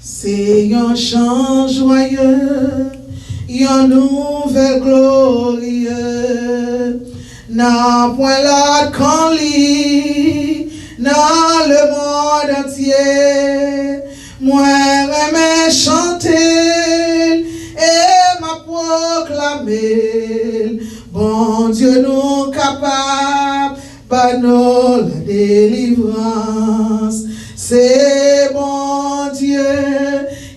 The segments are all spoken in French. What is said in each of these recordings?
C'est un chant joyeux, une nouvelle glorieux. N'a point l'autre qu'on lit dans le monde entier. Moi, j'aime chanter et m'a proclamer. Bon Dieu, nous capables, par nous la délivrance. C'est bon Dieu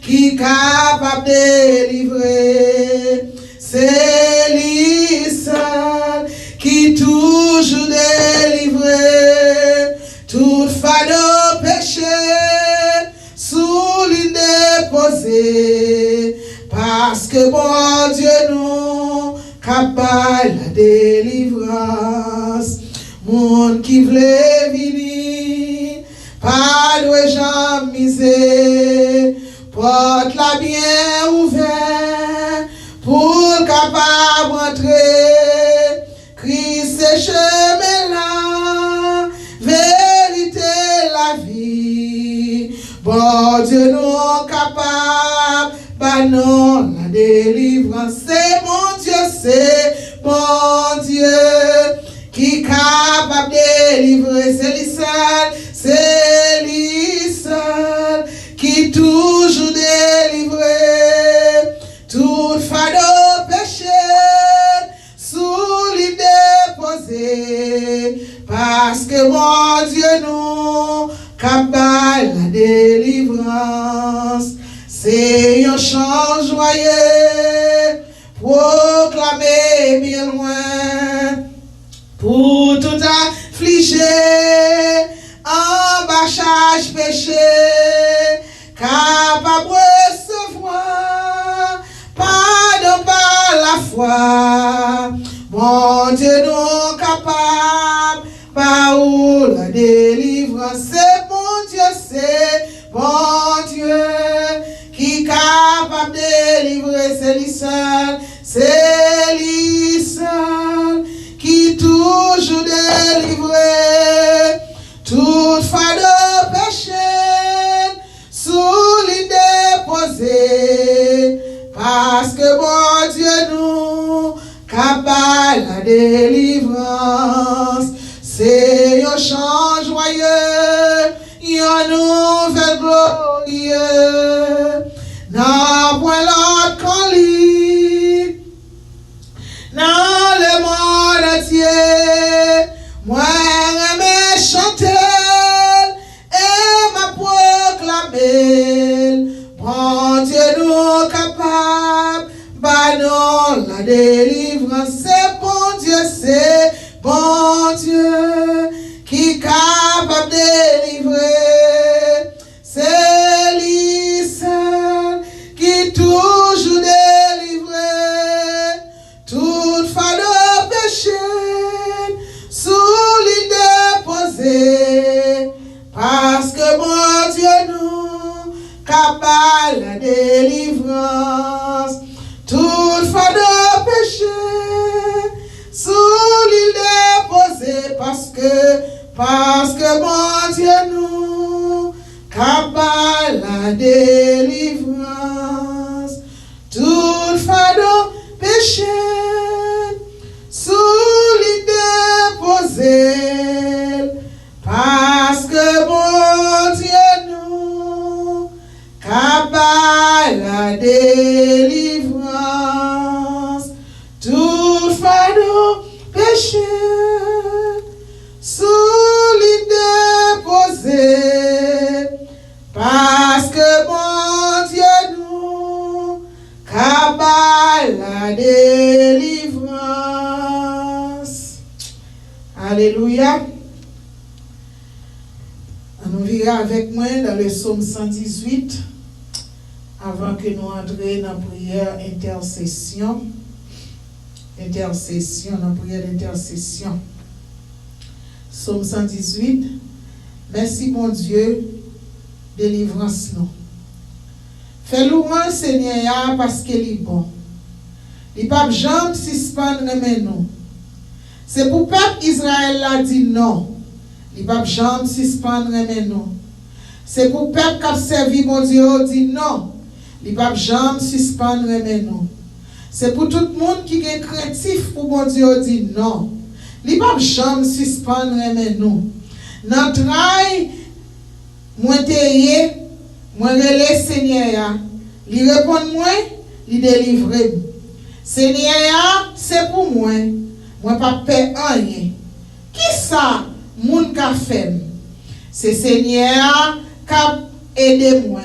qui est capable de délivrer. C'est lui seul qui toujours délivrer. Tout fardeau péché sous l'île déposé. Parce que bon Dieu nous capable la délivrance. Monde qui voulait venir, pas de gens misés, porte la bien ouverte pour capable entrer. Christ est chemin là, vérité la vie. Bon Dieu nous capable, bah non la délivrance. C'est mon Dieu, c'est bon Dieu qui est capable de délivrer. C'est lui seul, c'est lui seul qui toujours délivrer. Tout fardeau péché sous lui déposé. Parce que mon Dieu nous capable la délivrance. C'est un chant joyeux, proclamé bien loin, pour tout affligé, en bâchage péché, capable de recevoir, pardon par la foi. Mon Dieu nous capable, par où la délivrance. C'est mon Dieu, c'est bon Dieu qui est capable de délivrer. C'est lui seul, c'est lui seul qui toujours délivrer. Tout fardeau péché sous lui déposé. Parce que bon Dieu nous capable la délivrance. C'est un chant joyeux, une nouvelle glorieux. N'a point l'autre qu'on lit dans le monde entier. Moi, j'aime chanter et m'a proclamer. Bon Dieu nous capable, bah non la délivrance. C'est bon Dieu, c'est bon Dieu qui est capable de délivrer. C'est lui seul qui toujours délivrer. Tout fardeau péché sous lui déposé. Parce que mon Dieu nous capable la délivrance. Tout fardeau péché sous lui déposé. Parce que mon Dieu nous capable la délivrance. Tout fardeau péché sous lui déposé. Parce que mon Dieu nous capable la délivrance. Tout fardeau péché sous lui déposé. Parce que mon Dieu nous capable la délivrance. Alléluia. Nous verrons avec moi dans le psaume 118 avant que nous entrions dans la prière intercession. Dans la prière d'intercession. Psaume 118. Merci mon Dieu, délivrance nous. Fais louange Seigneur parce qu'il est bon. Il pas jamais suspendre nous. C'est pour peuple Israël l'a dit non. Il pas jamais suspendre nous. C'est pour le peuple qui a servi mon Dieu, dit non. Il ne va jamais suspendre mais non. C'est pour tout le monde qui est créatif pour mon Dieu, dit non. Il ne va jamais suspendre mais non. Dans le travail, moi t'ai moi relais Seigneur. Il répond moi, il délivre. Seigneur, c'est pour moi. Moi pas paie rien. Qui ça moun ka fait? C'est Seigneur qui a aidé moi.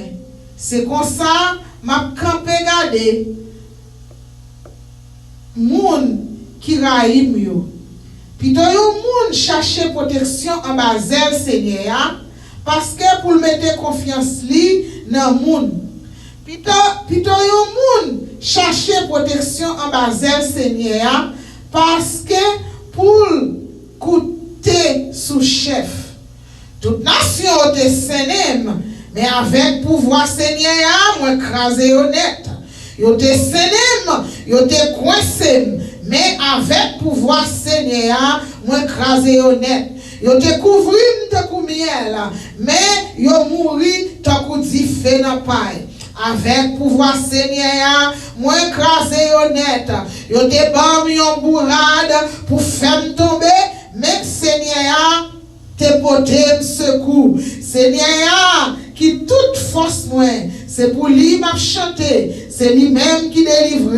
C'est comme ça m'a campé garder moun qui raïm yo. Plutôt yo moun chercher protection en basel Seigneur parce que pour mettre confiance li dans moun. Plutôt yo moun chercher protection en basel Seigneur parce que pour coûter sous chef. Toute nation te sénème, mais avec pouvoir Seigneur, moi crasé honnête. Yo te sénème, yo te coincé, mais avec pouvoir Seigneur, moi crasé honnête. Yo te couvri te miel, mais yo mouri te kou di fè nan paille. Avec pouvoir Seigneur, moi crasé honnête. Yo te bam yon bourrade pour faire tomber, mais Seigneur te porté secours. Seigneur, qui toute force moi, c'est pour lui m'a chanter, c'est lui-même qui délivre.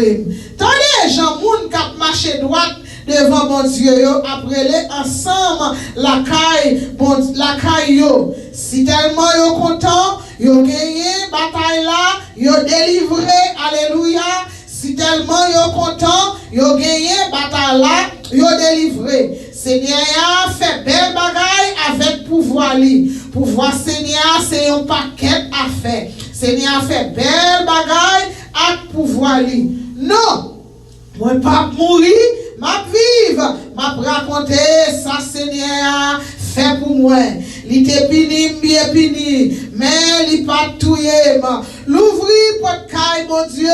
Tandis gens moun k'ap marcher droite devant mon Dieu après les ensemble la caille yo. Si tellement yo content, yo gagné bataille là, yo délivré, alléluia. Si tellement yo content, yo gagné bataille là, yo délivré. Seigneur fait belle bagaille avec pouvoir li. Pouvoir Seigneur c'est un paquet à faire. Seigneur fait belle bagaille avec pouvoir li. Non, moi pas mourir, m'a vivre, m'a raconter ça Seigneur fait pour moi. Il te pini, bien pini, mais il pas touye. L'ouvrir pour caille mon Dieu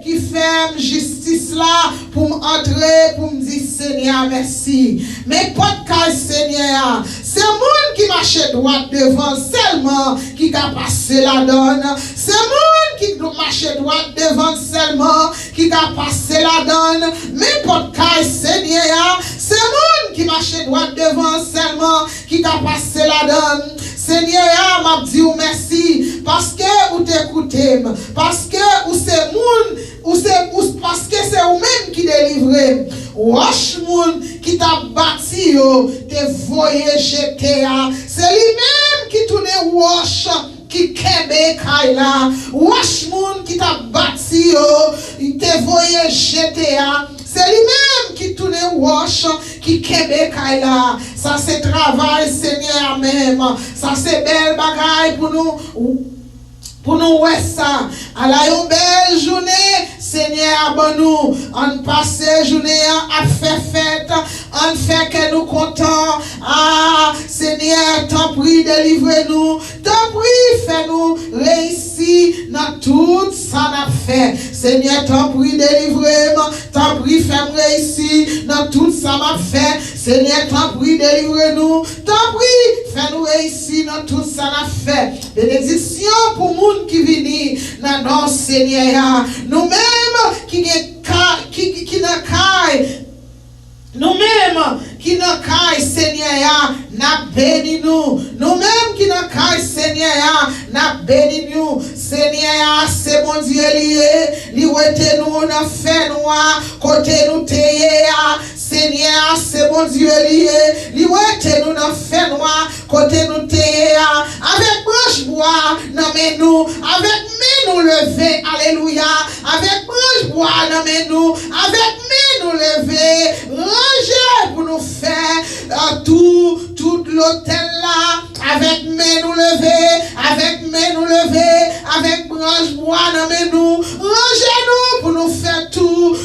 qui ferme justice là pour m'entrer, pour me dire Seigneur merci. Mais pas de caille Seigneur, c'est monde qui marche droit devant seulement qui a passé la donne. C'est monde qui marche droit devant seulement qui a passé la donne. Mais pas de caille Seigneur, c'est monde qui marche droit devant seulement qui a passé la donne. Seigneur, m'a dit merci parce que vous t'écoutez, parce que vous c'est moun, parce que c'est vous-même qui délivrez. Wash moun qui t'a bâti, te voyé jeter. C'est lui-même qui tourne wash. Qui kebe kaila, wash moun qui t'a bâti, te voyé jeter. C'est lui-même qui tourne wash, qui kebe kaila. Ça c'est travail Seigneur même. Ça c'est belle bagaille pour nous ouais ça. À la une belle journée, Seigneur bon nous. On passe journée à faire fête, on fait que nous contents. Ah Seigneur, t'en prie délivre-nous, t'en prie fais-nous réussir dans tout ça n'a fait. Seigneur, t'en prie délivre-moi, t'en prie fais-moi réussir dans tout ça m'a fait. Seigneur, t'en prie délivre-nous, t'en prie fais-nous réussir dans tout ça n'a fait. Bénédiction pour monde qui vient dans notre Seigneur. Nous-mêmes qui n'a caille. Nous-mêmes qui n'a caille Seigneur, n'a béni nous. Nous-mêmes qui n'a caille Seigneur, n'a béni nous. Seigneur, c'est mon Dieu lié. Li wete nous n'a fait noir. Côté nous teye. Seigneur, c'est mon Dieu lié. Li wete nous n'a fait noir. Côté nous teye. Avec branche bois, nommez nous. Avec main nous lever. Alléluia. Avec branche bois, nommez nous. Avec main nous lever. Ranger pour nous faire tout l'hôtel là. Avec main nous lever. Avec main nous lever. Avec branche bois, nommez nous. Rangez-nous pour nous faire tout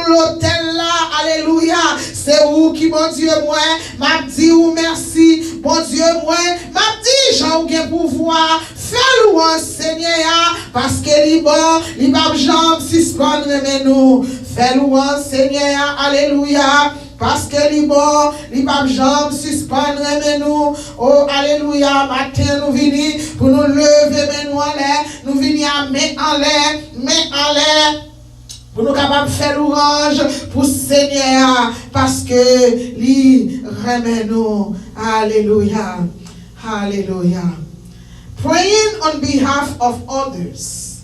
l'hôtel là. Alléluia. C'est où qui, mon Dieu, moi, m'a dit ou merci. Mon Dieu, moi, m'a dit, j'en ai pouvoir. Fais louange, Seigneur, parce que li bon, li bab jambe, si spon mais nous. Fais louange, Seigneur, alléluia. Parce que li bon, li pas jambe suspendre mais nous, oh alléluia, matin nous venons pour nous lever mais nous en l'air, nous venons à main en l'air, pour nous capables de faire l'orange pour Seigneur, parce que li remet nous, alléluia, alléluia. Praying on behalf of others,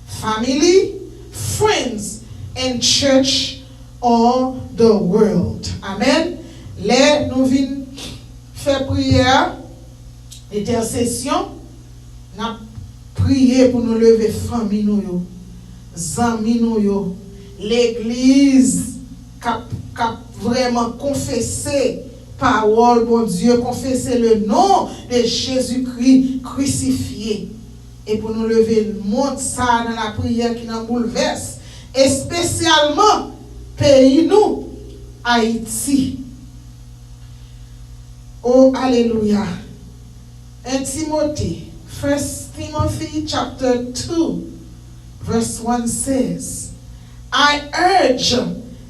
family, friends, and church or the world. Amen. Là, nous venons faire prière, intercession. Nous prier pour nous lever famille nous, amis nous, l'église qui vraiment confessé parole, bon Dieu, confesser le nom de Jésus-Christ crucifié. Et pour nous lever le monde, ça dans la prière qui nous bouleverse. Et spécialement, pays nous, Haïti. Oh, alléluia. 1 Timothée, 1 Timothy chapter 2, verse 1 says, I urge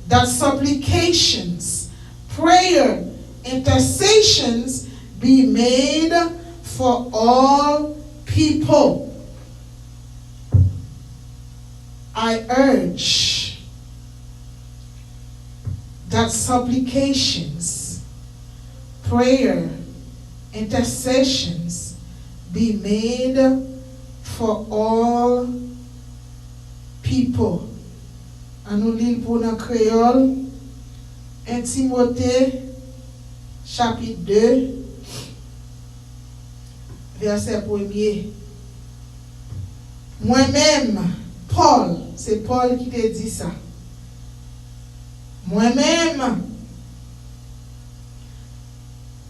that supplications, prayer, intercessions be made for all people. I urge that supplications, prayer, intercessions be made for all people. En nous lisons pour le créole, 1 Timothée, chapitre 2, verset 1er. Moi-même, Paul, c'est Paul qui te dit ça. Moi-même,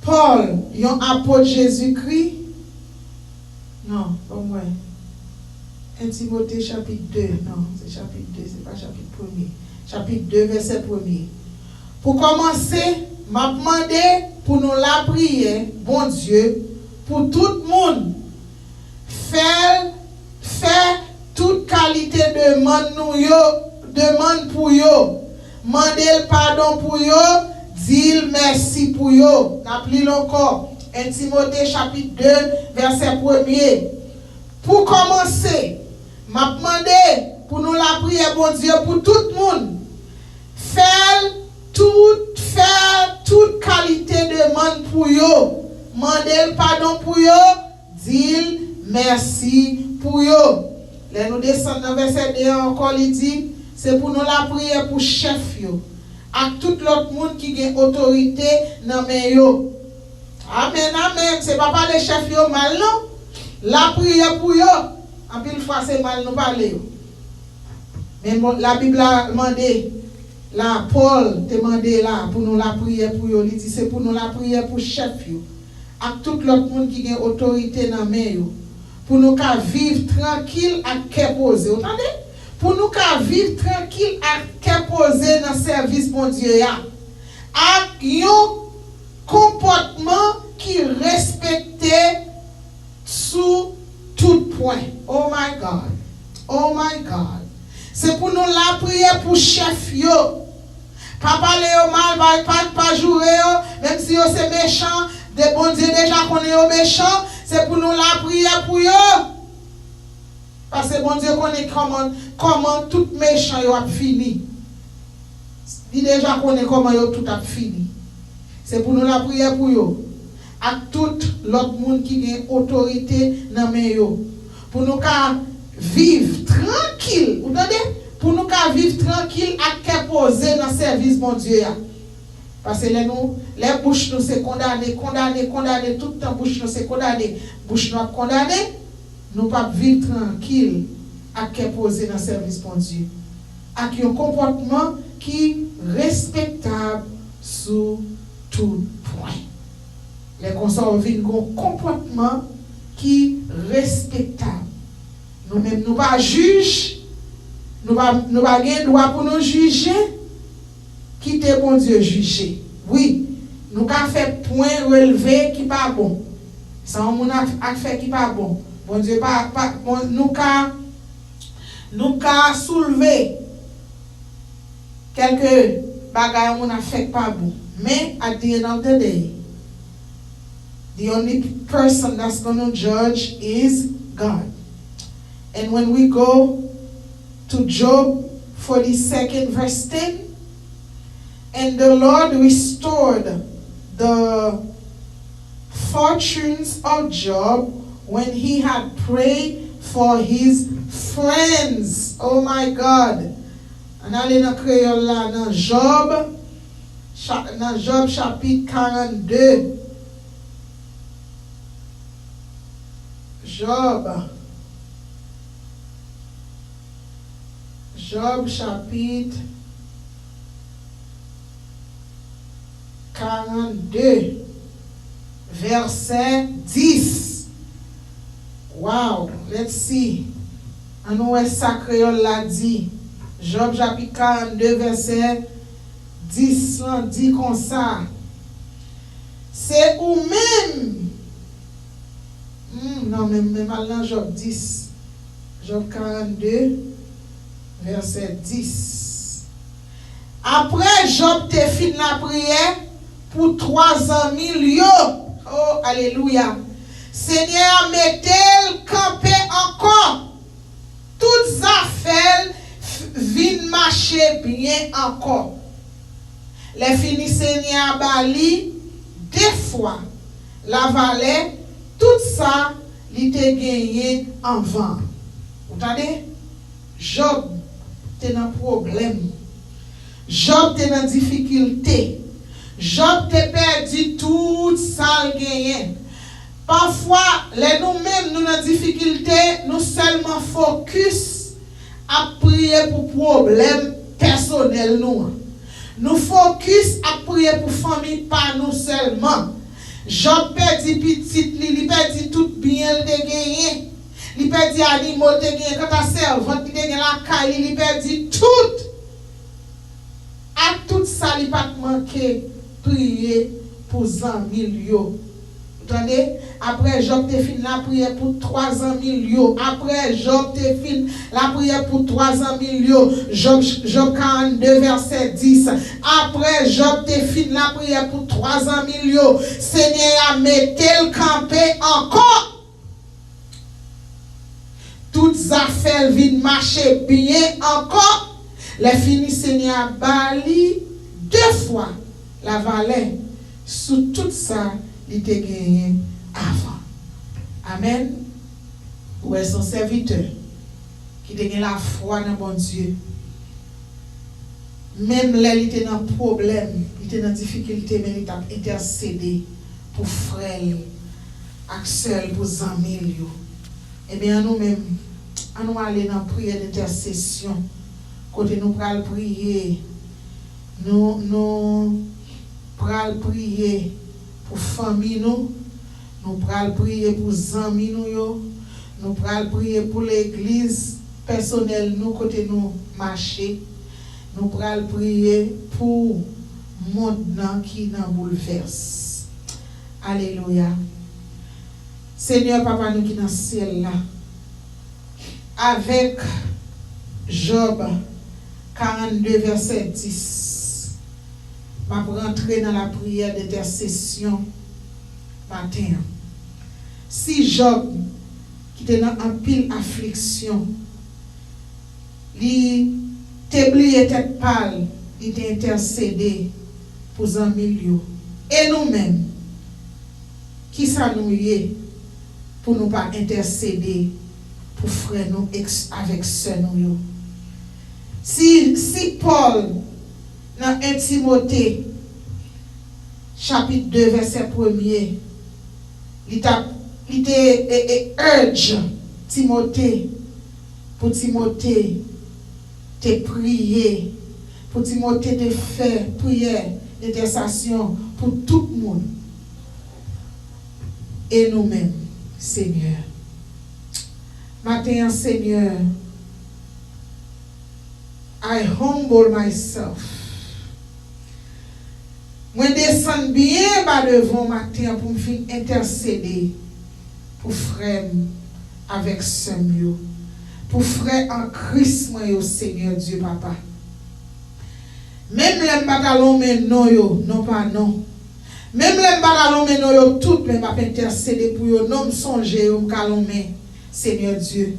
Paul, un apôtre Jésus-Christ. Non, pas moi. 1 Timothée chapitre 2. Non, c'est chapitre 2, c'est pas chapitre 1er. Chapitre 2, verset 1er. Pour commencer, m'a demandé pour nous la prière, bon Dieu, pour tout le monde. Faire toute qualité de demande pour yo. Mandez le pardon pour yo, dit merci pour yo. N'appelez encore 1 Timothée chapitre 2, verset 1er. Pour commencer, m'a demandé pour nous la prière, bon Dieu, pour tout le monde. Faire toute qualité de demande pour yo. Mandez le pardon pour yo, dit merci pour yo. Là nous descendons dans verset 2 encore, il dit, c'est pour nous la prière pour chef yo. À tout l'autre monde qui a autorité dans mes yo. Amen, amen. C'est pas parler chef yo mal non. La prière pour yo. En pile fois c'est mal nous parler yo. Mais la Bible a demandé, là Paul te demandé là pour nous la prière pour yo. Il dit c'est pour nous la prière pour chef yo. À tout l'autre monde qui a autorité dans mes yo. Pour nous qu'à vivre tranquille à cœur posé. Vous entendez? Pour nous qu'à vivre tranquille à cœur posé dans le service bon Dieu. Avec un comportement qui respectait sous tout point. Oh my God. Oh my God. C'est pour nous la prière pour chef yo. Pas parler au mal, pas jouer, même si c'est méchant. De bon Dieu déjà qu'on est au méchant. C'est pour nous la prière pour eux. Parce que bon Dieu connaît comment tout méchant a fini. Il déjà connaît comment tout a fini. C'est pour nous la prière pour eux. À tout l'autre monde qui a autorité dans mes yo. Pour nous vivre tranquille. Vous entendez? Pour nous vivre tranquille à cœur posé dans le service mon Dieu. Parce que les bouches nous c'est condamné, tout le temps bouche nous c'est condamné, bouche nous condamné, nous pas vivre tranquille à cœur posé dans le service pour Dieu. Avec un comportement qui respectable sous tout point. Les consorts vivent un comportement qui respectable. Nous-mêmes nous pas juge, nous pas droit pour nous juger. Qui te bon Dieu juger. Oui, nous avons fait point relevé qui pas bon. Ça on a fait qui pas bon. Bon Dieu pas bon, nous avons soulevé quelques bagay moun affect pas bon. Mais at the end of the day, the only person that's going to judge is God. And when we go to Job 42 verse 10, and the Lord restored the fortunes of Job when he had prayed for his friends. Oh my God. On allait dans créole là dans Job chapitre 42. Job chapitre 42 verset 10. Wow, let's see. On nous sacré l'a dit. Job chapitre 42 verset 10 dit comme ça. C'est ou même non, même dans Job 10. Job 42 verset 10. Après Job te fin la prière pour 3 ans millions. Oh, alléluia. Seigneur, mettez-le camper encore. Toutes affaires viennent marcher bien encore. Les finis Seigneur Bali, des fois, la vallée, tout ça, il était gagné en vent. Vous entendez? Job, t'es dans problème. Job, t'es dans difficulté. Job, t'es perdu tout ça gagné. Parfois, nous-mêmes, nous dans difficulté, nous seulement focus à prier pour problèmes personnels. Nous focus à prier pour famille, pas nous seulement. Job perdu petit, il perdu tout bien de gagné. Il perdu animaux de gagné. Quand ta servante qui gagné la caille, il perdu tout. À tout ça, il pas manqué prier pour 100 millions. Vous entendez? Après Job te fin la prière pour 300 millions. Après Job te fin la prière pour 300 millions. Job 42 verset 10. Après Job te fin la prière pour 300 millions. Seigneur a metté le campé encore. Toutes affaires viennent marcher bien encore. Les finis Seigneur Bali 2 fois la vallée. Sous tout ça, il était gagné avant. Amen. Ou est son serviteur qui a gagné la foi dans bon Dieu. Même là, il était dans problème, il était dans difficulté, mais il a intercédé pour frère, Axel, pour Zamil. Eh bien, nous-mêmes, nous allons dans la prière d'intercession. Côté nous allons prier, nous allons prier pour famille nous allons prier pour amis nous allons prier pour l'église personnelle nous côté nous marcher, nous allons prier pour monde qui nous bouleverse. Alléluia. Seigneur Papa nous qui dans le ciel là, avec Job 42 verset 10, je vais rentrer dans la prière d'intercession matin. Si Job, qui était dans un pile affliction, il était oublié tête pâle, il était intercédé pour un milieu. Et nous-mêmes, qui ça nous y pour nous pas intercéder pour frère nous avec sœur nous. Si Paul dans 1 Timothée chapitre 2 verset 1er il était urge Timothée pour Timothée te prier, pour Timothée te faire prière d'intercession pour tout le monde et nous-mêmes, Seigneur. Matin, Seigneur, I humble myself. Moi descends bien bas devant matin pour me faire intercéder pour frère avec Seigneur, pour frère en Christ, moi, Seigneur Dieu Papa. Même les bataillons mais non yo, non pas non. Même les bataillons mais non yo, tout mais m'a intercéder pour yo, non me songer yo calon mais Seigneur Dieu.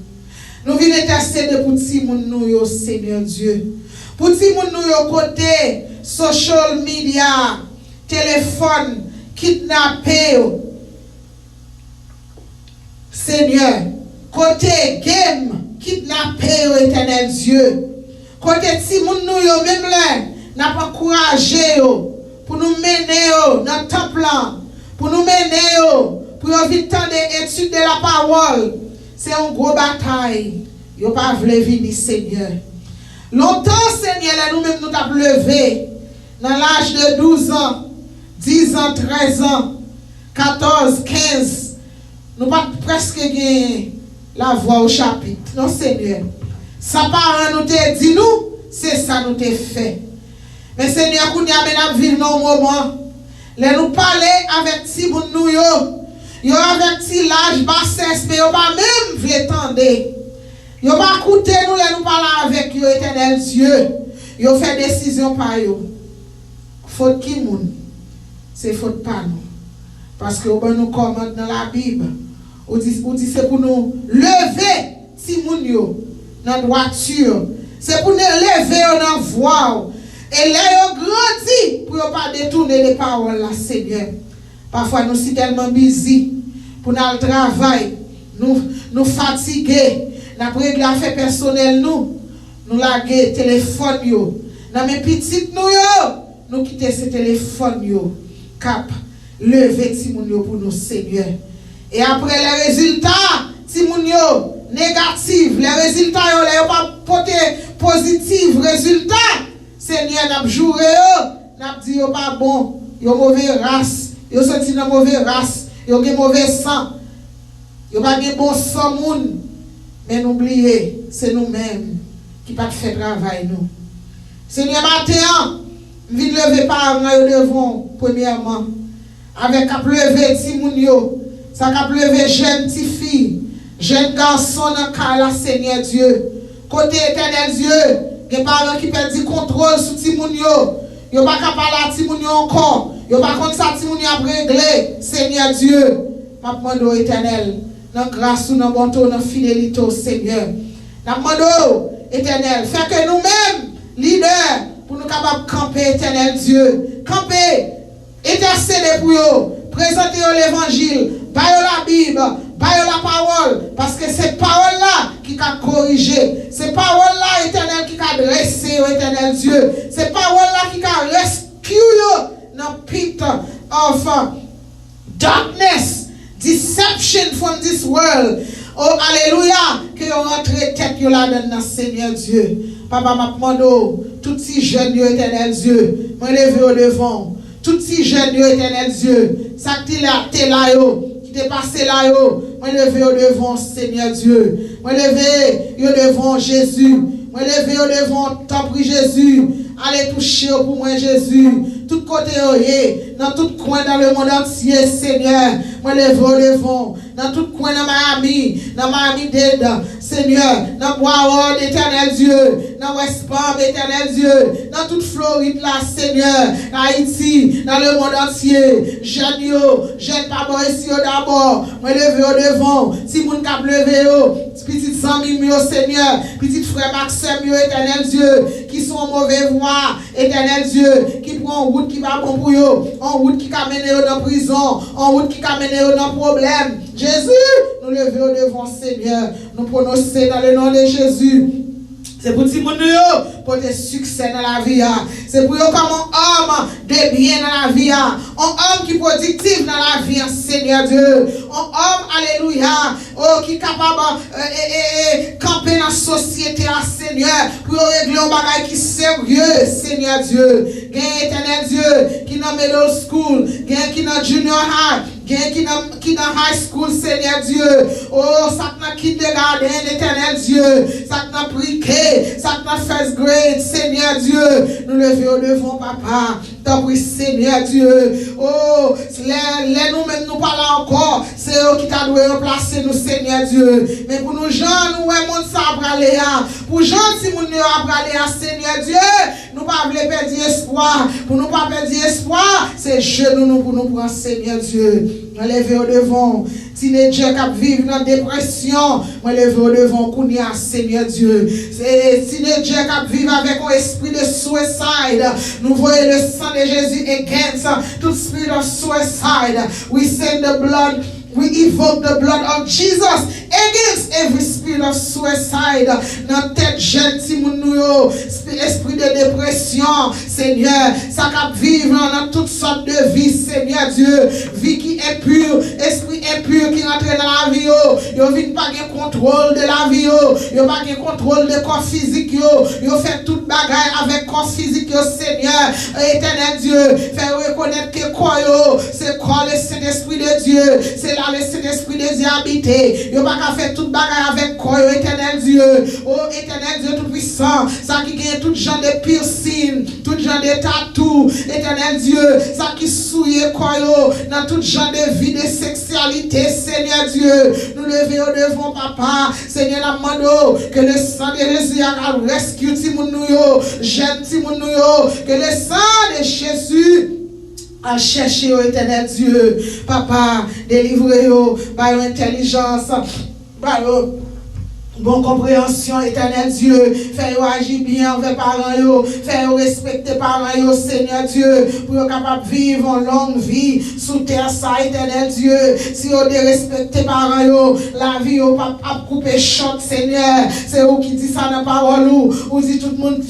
Nous venons intercéder pour ti moun nou yo Seigneur Dieu. Pour ti moun nou yo côté social media, téléphone, kidnappé yo. Seigneur, côté game, kidnappé yo éternel Dieu. Côté ti moun nou yo même là, n'a pas encouragé yo pour nous mener yo dans temple pour nous mener yo pour vite tendre étude de la parole. C'est une grosse bataille. Yo pas voulu venir Seigneur. Longtemps Seigneur, nous-mêmes nous t'avons levé dans l'âge de 12 ans, 10 ans, 13 ans, 14, 15. Nous pas presque gagné la voix au chapitre. Non Seigneur. Ça parent nous te dit nous, c'est ça nous te fait. Mais Seigneur, nous avons vécu dans un moment. Là nous parler avec si moun nou yo avec si l'âge bassesse, mais yo pas même voulu tendre. Yo pas écouter nous là nous parler avec yo éternel Dieu. Yo fait décision par yo. Faute qui moun? C'est faute pas nous. Parce que on nous commande dans la Bible. On dit c'est pour nous lever si moun yo dans droiture. C'est pour nous lever dans voie. Et là yo grandi pour yo pas détourner les paroles là Seigneur. Parfois nous sommes tellement busy pour notre travail, nous fatigués, nous régler affaires personnelles nous laguer téléphone yo. Dans mes petites nous quitter ce téléphone yo. Cap lever ti moun yo pour nous Seigneur. Et après les résultats, ti moun yo négatifs, les résultats yo pas porter positif résultat. Seigneur n'a joué yo, n'a dit yo pas bon, yo mauvais race. Yo senti dans mauvaise race, yo gen mauvais sang. Yo pas gen bon sang moun. Mais n'oubliez, c'est nous-mêmes qui pas fait travail nous. Seigneur matin, vite lever par yo devant premièrement avec cap lever ti moun yo, ça cap lever jeune ti fille, jeune garçon dans la Seigneur Dieu. Côté éternel Dieu, gen parents qui perdent contrôle sur ti moun yo. Yo pas capable ti moun yo encore. Yo pas contre ça ti moun yo a réglé. Seigneur Dieu, m'a demande au éternel, dans grâce ou dans bonté, dans fidélité au Seigneur. N'a demande éternel, fait que nous-mêmes leaders pour nous capables camper éternel Dieu. Camper, intercéder pour yo, présenter l'évangile, bailler la Bible, bailler la parole parce que c'est parole là qui a corrigé. C'est parole là éternel qui a dressé éternel Dieu. C'est parole là qui a rescue dans pit of darkness, deception from this world. Oh, alléluia, que vous rentrez tête là-dedans, Seigneur Dieu. Papa m'a demandé, tout si jeune, éternel Dieu, me lever au devant. Tout si jeune, éternel Dieu, ça qui t'es là, qui t'est passé là, me lever au devant, Seigneur Dieu. Me lever au devant Jésus. Me lever au devant, t'en prie Jésus. Allez toucher pour moi Jésus. Tout côté dans tout coin dans le monde entier Seigneur. Moi lever au devant. Dans tout coin dans Miami Dade Seigneur. Dans Bois éternel Dieu. Dans West Palm éternel Dieu. Dans toute Floride là Seigneur. Haïti, dans le monde entier. Jeune pas ici d'abord. Moi lever au devant. Si moun cap lever petit Sami Seigneur. Petit frère Maxime éternel Dieu. Qui sont mauvais voix. Éternel Dieu, qui prend en route qui va bon pour eux, en route qui va mener dans la prison, en route qui va mener dans le problème. Jésus, nous levons devant Seigneur, nous prononçons dans le nom de Jésus. C'est pour ti moun yo pour des succès dans la vie. C'est pour yo comme un homme de bien dans la vie. Un homme qui est productif dans la vie, Seigneur Dieu. Un homme, alléluia, qui est capable de camper dans la société, Seigneur, pour régler un bagage qui est sérieux, Seigneur Dieu. Gain éternel Dieu, qui est dans middle school, gain qui est dans junior high, gain qui est dans qui dans high school, Seigneur Dieu. Oh, ça qui dans kindergarten, éternel Dieu. Ça qui dans pre-K, ça qui dans first grade, Seigneur Dieu. Nous levons devant papa. T'en prie, Seigneur Dieu. Oh, les nous-mêmes nous parlons encore. C'est eux qui t'a dû remplacer nous, Seigneur Dieu. Mais pour nous, gens, nous, monde ça après aller à. Pour gens, si nous après aller à, Seigneur Dieu, nous pas voulons perdre espoir. Pour nous pas perdre espoir, c'est genoux nous pour nous prendre, Seigneur Dieu. Enlever au devant. Teenager qui vivent dans la dépression, enlever au devant, Kounia, Seigneur Dieu. C'est teenager qui vivent avec un esprit de suicide. Nous voyons le sang de Jésus against tout spirit of suicide. We send the blood. We evoke the blood of Jesus against every spirit of suicide. Dans tête jeune, si nous esprit de dépression, Seigneur, ça cap vivre dans toutes sortes de vies, Seigneur Dieu, vie qui est pure, esprit impur qui rentre dans la vie, yo vient pas de contrôle de la vie, yo pas de contrôle de corps physique, yo fait toute bagaille avec corps physique, Seigneur, éternel Dieu, faire reconnaître que quoi c'est quoi le Saint-Esprit de Dieu, c'est là le Saint-Esprit de Dieu habité. Yo pas qu'à faire toute bagarre avec quoi, éternel Dieu. Oh, éternel Dieu tout-puissant. Ça qui gagne tout genre de piercing, tout genre de tatou, éternel Dieu. Ça qui souille quoi, dans tout genre de vie de sexualité, Seigneur Dieu. Nous levons devant papa, Seigneur, nous demandons que le sang de Jésus a rescue Timounouyo, jeune Timounouyo, que le sang de Jésus à chercher au éternel Dieu. Papa, délivrez-vous par l'intelligence, par bonne compréhension, éternel Dieu. Fais-vous agir bien envers parents, fais-vous respecter parents, Seigneur Dieu, pour être capable de vivre une longue vie sous terre, ça, éternel Dieu. Si vous respectez parents, la vie, vous pas couper short, Seigneur. C'est vous qui dit ça dans la parole, ou dit tout le monde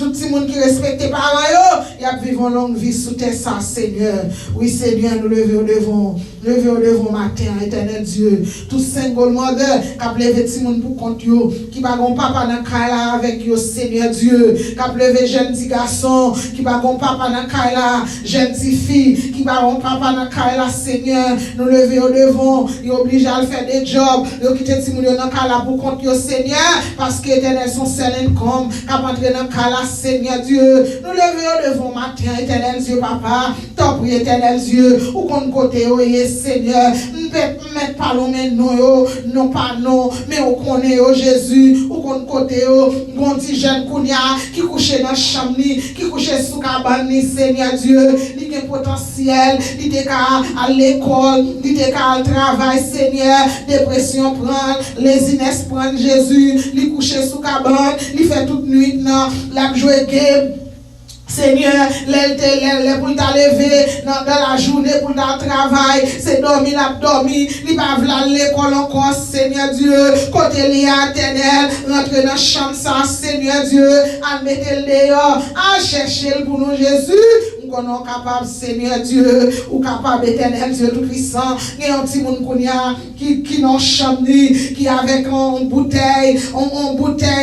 qui respecte parents, il y a vivre une longue vie sous terre, ça, Seigneur. Oui, Seigneur, nous levons devant matin, éternel Dieu. Tout single mother, qui a levé tout le monde pour compte, qui va gon papa dans kaila avec yo, Seigneur Dieu. Qui a levé jeune petit garçon, qui va gon papa dans kaila, jeune petite fille, qui va gon papa dans kaila, Seigneur. Nous levons devant, il obligé à faire des jobs, yo quitter petit monde dans kaila pour compte yo, Seigneur, parce que éternel son seul income, qui a entrer dans kaila, Seigneur Dieu. Nous levons devant matin, éternel Dieu, papa. T'en prie, éternel Dieu, ou qu'on côté, Seigneur, mettre pas l'homme non pas non, mais on connaît Jésus, ou qu'on côté, bon petit jeune Kounia qui couche dans la chambre, qui couche sous cabane, Seigneur Dieu, il a potentiel, il est à l'école, il est à travail, Seigneur, dépression prend, lésinesse prend Jésus, il couche sous cabane, il fait toute nuit, la jouer game. Seigneur, les pour t'enlever dans la journée pour le travail, c'est dormir, il va à l'école encore, Seigneur Dieu, côté lié à éternel, rentrer dans la chambre, ça, Seigneur Dieu, à mettre le dehors, à chercher pour nous, Jésus. Nous sommes capables, Seigneur Dieu, ou capable, éternel Dieu tout-puissant. Il y a un petit monde qui dans chambre, qui avec une bouteille,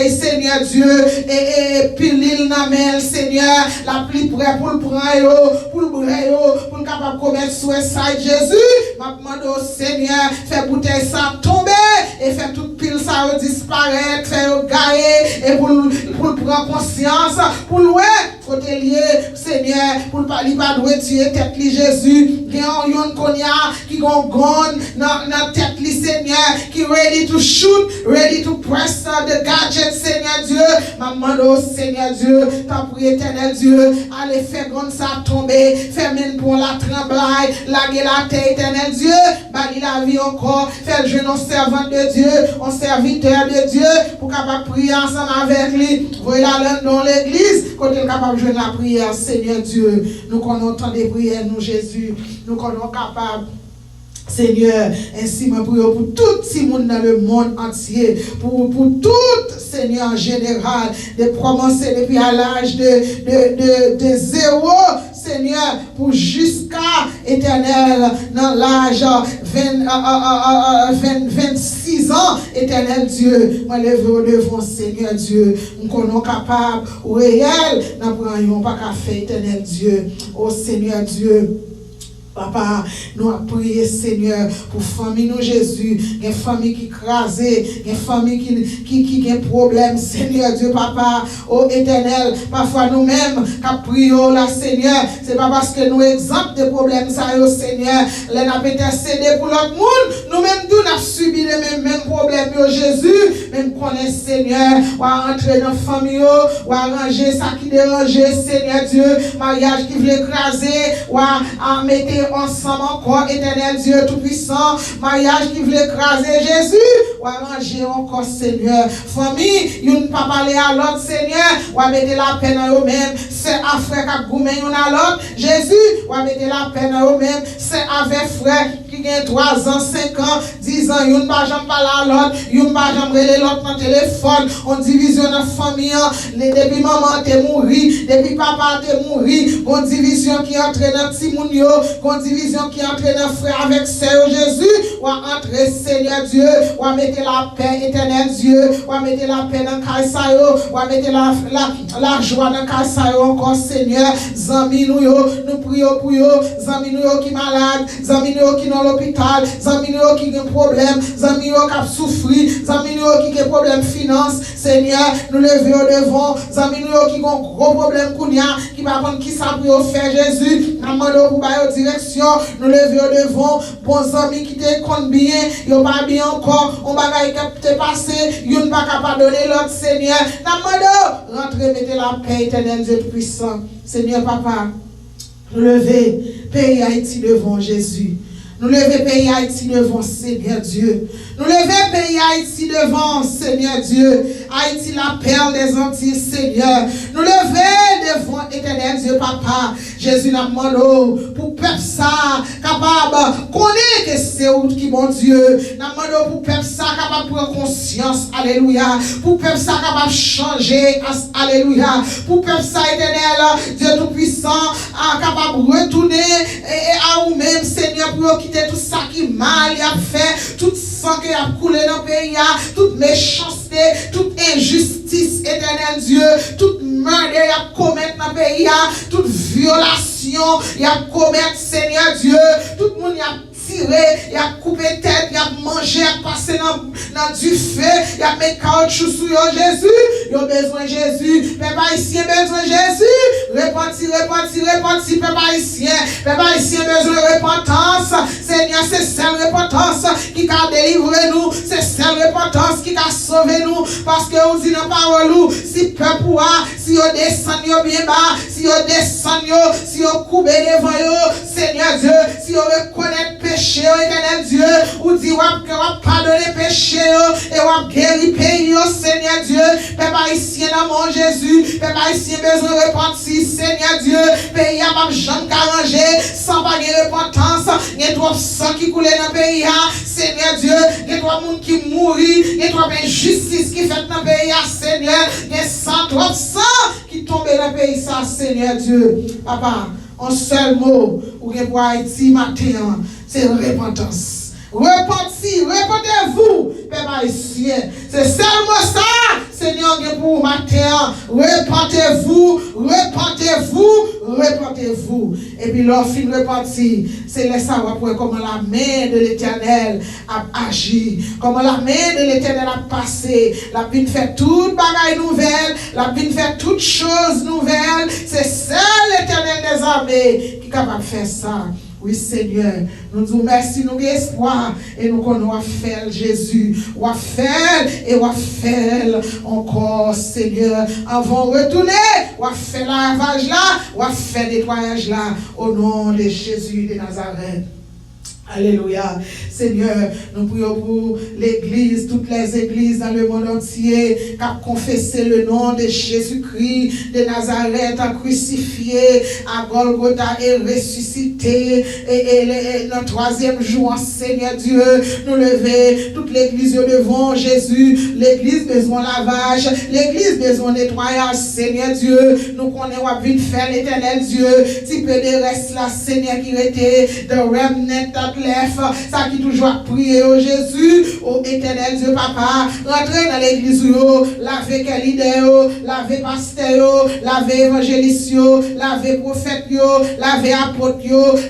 Seigneur Dieu, et pilule dans la Seigneur, la plus près pour le prendre, pour le capable de commettre suicide, Jésus. Ma demande au Seigneur, fait bouteille ça tomber, et fait toute pile ça disparaître, fait gailler, et pour prendre conscience, pour louer, côté lié, Seigneur, pour pas douer tuer tête li Jésus, qui a yon konya, qui gon gun dans tête li Seigneur, qui ready to shoot, ready to press the gadget, Seigneur Dieu. Maman oh Seigneur Dieu, t'as prié éternel Dieu, allez faire gun ça tomber, faire même pour la tremblaille, laguer la tête éternel Dieu, bali la vie encore, faire le jeune servant de Dieu, un serviteur de Dieu, pour capable prier ensemble avec lui, voyez la dans l'église, quand il est capable de jouer la prière, Seigneur Dieu. Nous connaissons tant de prières, nous Jésus, nous connaissons capables. Seigneur, ainsi me prie pour tout le monde dans le monde entier, pour tout, Seigneur, en général, de commencer depuis à l'âge de 0, Seigneur, pour jusqu'à éternel, dans l'âge 26 ans, éternel Dieu, moi lève devant Seigneur Dieu, nous sommes capables, au réel, nous ne prenons pas qu'à faire, éternel Dieu, oh Seigneur Dieu. Papa, nous avons prié, Seigneur, pour famille, nous, Jésus. Il y a une famille qui crase, il y a une famille qui a un problème, Seigneur Dieu, Papa, ô éternel. Parfois, nous-mêmes, qui prions là, Seigneur, c'est pas parce que nous exemples de problèmes, ça, Seigneur, les n'a pas intercédé pour l'autre monde. Nous-mêmes, nous avons subi les mêmes problèmes, Jésus. Même qu'on est, Seigneur, ou à entrer dans la famille, ou à arranger ça qui dérange, Seigneur Dieu, mariage qui veut écraser, ou à mettre ensemble encore, éternel Dieu tout-puissant, mariage qui voulait écraser Jésus, ou arranger encore, Seigneur. Famille, vous ne pas parler à l'autre, Seigneur, ou à mettre la peine à eux-mêmes, c'est à frère qui goumé une à l'autre, Jésus, ou à mettre la peine à eux-mêmes, c'est avec frère qui a 3 ans, 5 ans, 10 ans, vous ne pas jamais parler à l'autre, vous ne pas jamais relayer l'autre dans le téléphone, on division dans la famille, depuis maman t'es mouru, depuis papa t'es mouru, on division qui entre dans Timounio, on division qui entre dans frère avec Seigneur Jésus, ou entrer Seigneur Dieu, ou mettre la paix éternelle Dieu, ou mettre la paix dans Kaisayo, ou mettre la joie dans Kaisayo encore Seigneur, zami nous prions pour eux, zami nous qui malade, zami nous qui dans l'hôpital, zami nous qui ont problème, zami nous qui souffrent, zami nous qui ont problème finance, Seigneur, nous levons devant, zami nous qui ont gros problème qui va prendre qui ça pour faire Jésus, nous demandons pour bailler direction, nous levons devant, bons amis qui te comptent bien, ils n'ont pas bien encore, on va te passer, ils n'ont pas capable de donner l'autre Seigneur, nous demandons, rentrez, mettez la paix éternelle Dieu puissant, Seigneur Papa, nous levons, pays Haïti devant Jésus. Nous levons pays Haïti devant Seigneur Dieu. Nous levons pays Haïti devant Seigneur Dieu. Haïti la perle des Antilles Seigneur. Nous levons devant éternel Dieu Papa. Jésus n'a demandé pour peuple ça capable connaître que c'est où qui bon Dieu. N'a demandé pour peuple ça capable prendre conscience. Alléluia. Pour peuple ça capable changer. Alléluia. Pour peuple ça éternel Dieu tout puissant capable retourner à vous-même Seigneur pour quitter tout ça qui mal y a fait, tout sang qui a coulé dans le pays, toute méchanceté, toute injustice éternel Dieu, toute meurtre y a commettre dans le pays, toute violation y a commettre Seigneur Dieu, tout le monde y a tiré, y a coupé tête, y a mangé, y a passé dans du feu, y a mis caoutchouc sur Jésus, y a besoin de Jésus, peuple haïtien besoin de Jésus, repentir, peuple haïtien besoin de repentance, Seigneur, c'est celle repentance qui a délivré nous, c'est celle repentance qui a sauvé nous, parce que vous dites dans la parole, si peuple si on descend bien bas, si on descend, si on coupe devant eux, Seigneur Dieu, si on reconnaît péché, éternel Dieu, ou dit que on pardonner péché et on guérir pays, Seigneur Dieu, peuple haïtien dans mon Jésus, peuple haïtien besoin de repentir, Seigneur Dieu, pays a pas jamais arrangé, sans pas de repentance, il y a trop de sang qui coule dans le pays, Seigneur Dieu, il y a trop de monde qui mourit, il y a trop d'injustice qui fait dans le pays, Seigneur, il y a trop de sang qui tombe dans le pays, ça, Seigneur Dieu, Papa. Un seul mot pour Haïti matin, c'est repentance. Repentez-vous, peuple haïtien. C'est seulement ça, Seigneur, pour matin. Repentez-vous. Et puis, lorsqu'il repentit, c'est le savoir comment la main de l'Éternel a agi, comment la main de l'Éternel a passé. La vie fait toute bagaille nouvelle, la vie fait toutes choses nouvelles. C'est seul l'Éternel des armées qui est capable de faire ça. Oui, Seigneur, nous disons merci, nous avons espoir et nous connaissons faire Jésus. On va faire et on va faire encore, Seigneur. Avant de retourner, on va faire lavage là, on va faire nettoyage là, au nom de Jésus de Nazareth. Alléluia. Seigneur, nous prions pour l'église, toutes les églises dans le monde entier, qui ont confessé le nom de Jésus-Christ de Nazareth, a crucifié à Golgotha et ressuscité. Et le 3e jour, Seigneur Dieu, nous lever toute l'église devant Jésus. L'église besoin lavage, l'église besoin nettoyage, Seigneur Dieu. Nous connaissons à vite faire l'éternel Dieu. Si peu de reste là, Seigneur, qui était de remnant lèvres, ça qui toujours prier au Jésus, au éternel Dieu papa, rentrez dans l'église, lavez quel leader, lavez pasteur, lavez évangéliste, lavez prophète, lavez apôtre,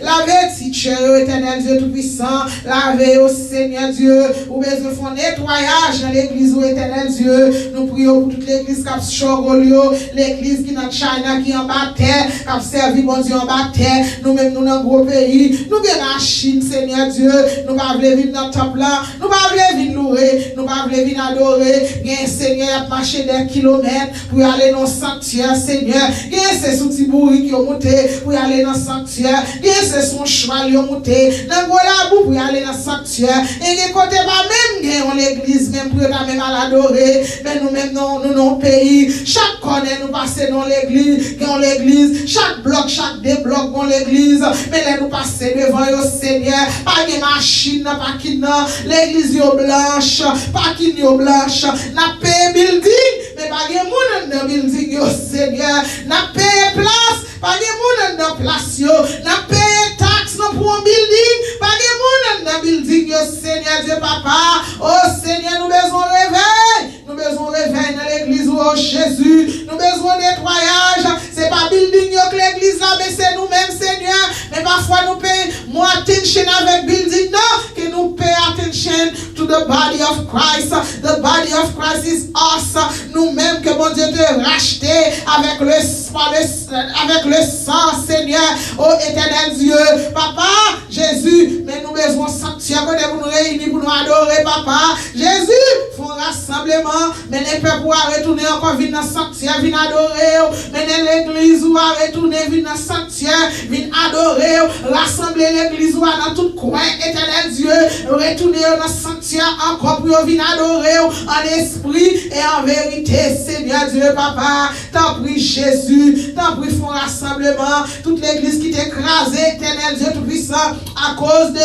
lavez teacher, éternel Dieu tout-puissant, lavez au Seigneur Dieu, ou besoin de faire nettoyage dans l'église, au éternel Dieu, nous prions pour toute l'église qui a chorolio, l'église qui est dans China, qui est en bas terre, qui a servi bon Dieu en bas terre, nous-mêmes nous dans un gros pays, nous venons en Chine, Seigneur Dieu, nous ne voulons pas venir dans le temple là, nous ne voulons pas venir louer, nous ne voulons pas venir adorer, bien Seigneur a marché des kilomètres pour aller dans le sanctuaire, Seigneur, bien c'est sous Tibouri qui ont monté pour aller dans le sanctuaire, bien c'est son cheval qui ont monté dans le bout pour aller dans le sanctuaire, et les côtés pas même dans l'église, même pour même à l'adorer, mais nous-mêmes nous dans le pays, chaque corner nous passons dans l'église, chaque bloc, chaque débloc dans l'église, mais là nous passons devant le Seigneur, pas de machine, pas qui l'église blanche, pas qui blanche, n'a pas building, mais pas de monde dans building, Seigneur, n'a pas place, pas de monde dans place, n'a pas taxe pour un building, pas de monde dans building, Seigneur Dieu papa, oh Seigneur, nous besoin réveil, nous besoin réveil dans l'église, oh Jésus, nous besoin nettoyage, c'est pas building que l'église là, mais c'est nous-mêmes, Seigneur, mais parfois nous payons moins attention avec building, non, que nous pay attention to the body of Christ. The body of Christ is us. Nous-mêmes que mon Dieu te racheté avec le sang, Seigneur, oh éternel Dieu, Papa, Jésus, mais nous besoin sanctuaire pour nous réunir, pour nous adorer, Papa, Jésus, font rassemblement, mais les peuples pour retourner encore, venir dans le sanctuaire, venir adorer, mais l'église ou à retourner, venir dans le sanctuaire, venir adorer, rassembler l'église ou dans tout coin, éternel Dieu, retourner dans le sanctuaire encore pour venir adorer en esprit et en vérité, Seigneur Dieu, Papa, t'en prie Jésus, t'en prie font rassemblement, toute l'église qui t'écrasée, éternel Dieu tout-puissant, à cause de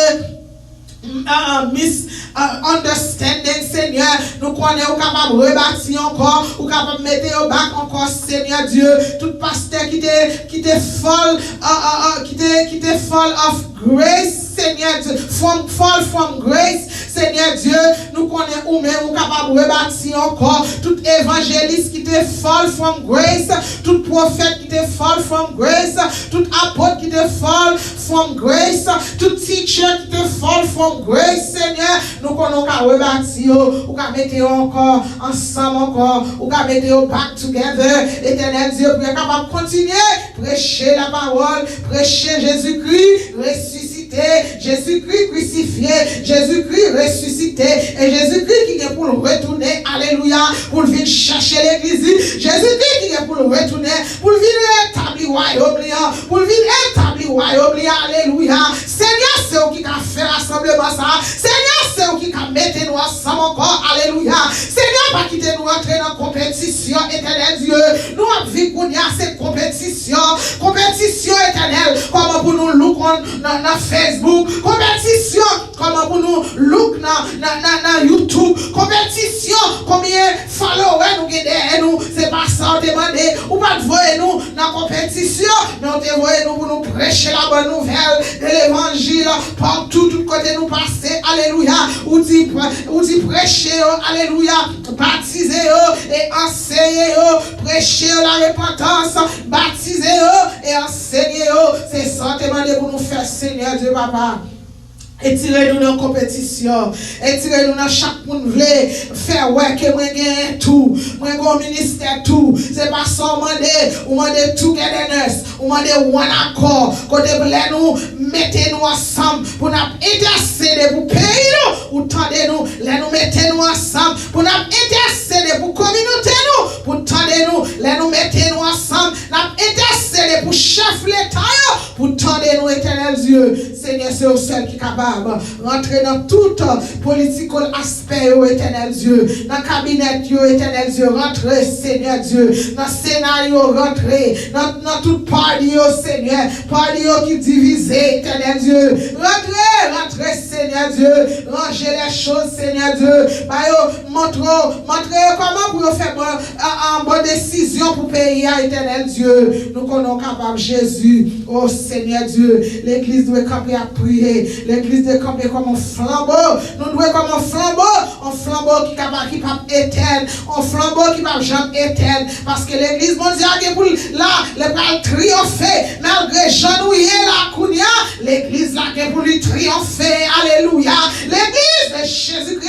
misunderstanding, Seigneur, nous connaissons capable de rebâtir encore, ou capable de mettre au bac encore, Seigneur Dieu, tout pasteur qui était folle, qui était folle of grace, Seigneur Dieu, fall from grace, Seigneur Dieu, nous connaissons ou même ou capable de rebâtir encore, tout évangéliste qui était fall from grace, tout prophète qui était fall from grace, tout apôtre qui était fall from grace, tout teacher qui était fall from grace, Seigneur, nous connaissons qu'à rebâtir, ou qu'à mettre encore ensemble encore, ou qu'à mettre back together, éternel Dieu, pour être capable de continuer, prêcher la parole, prêcher Jésus-Christ, ressuscité, Jésus-Christ crucifié, Jésus-Christ ressuscité, et Jésus-Christ qui est pour le retourner, alléluia, pour venir chercher l'église, Jésus-Christ qui est pour le retourner, pour venir établir royaume, pour venir établir royaume, alléluia, Seigneur, c'est vous qui a fait rassemblement ça, Seigneur, c'est vous qui a mis nous ensemble encore, alléluia, Seigneur, pas quitter nous entrer dans la compétition, éternel Dieu, nous avons vu qu'on y a cette compétition éternelle, comment pour nous look dans Facebook, compétition, comment pour nous look dans YouTube, compétition, combien followers nous gagnons, c'est pas ça, on demande, ou pas de voir nous dans la compétition, mais on te voit nous pour nous prêcher la bonne nouvelle de l'évangile, partout, tout côté nous passer, alléluia, ou dit prêcher, alléluia, baptiser et enseigner, prêcher la repentance, baptiser et enseigner, c'est ça, demander pour nous faire, Seigneur Dieu, Papa. Et tirez-nous dans la compétition. Et tirez-nous dans chaque monde voulait faire ouais que moi gagne tout. Moi go ministère tout. C'est pas ça ou demander togetherness, ou demander one accord. Côté nous mettez-nous ensemble pour nous intercéder pour pays nous, ou tendez nous, nous mettez-nous ensemble pour nous intercéder pour communauté nous, pour tendez nous, nous mettez-nous ensemble, nous intercéder pour chef l'État, pour tendez nous éternel Dieu. Seigneur, c'est au seul qui est capable rentrer dans tout political aspect, éternel Dieu, dans le cabinet, éternel Dieu, rentrer, Seigneur Dieu, dans le scénario, rentrer, dans toute partie, Seigneur, partie qui divise, éternel Dieu, rentrer, Seigneur Dieu, ranger les choses, Seigneur Dieu, montre comment pour faire une bonne décision pour payer à éternel Dieu. Nous connaissons capable Jésus. Oh Seigneur Dieu, l'église doit camper à prier. L'église doit camper comme un flambeau. Nous devons comme un flambeau qui est capable éteindre, un flambeau qui va jamais éteindre. Parce que l'église mondiale est pour là, le pas triompher. Malgré Jean-Louis et la Kounia, l'église là est pour lui triompher. Alléluia. L'église de Jésus-Christ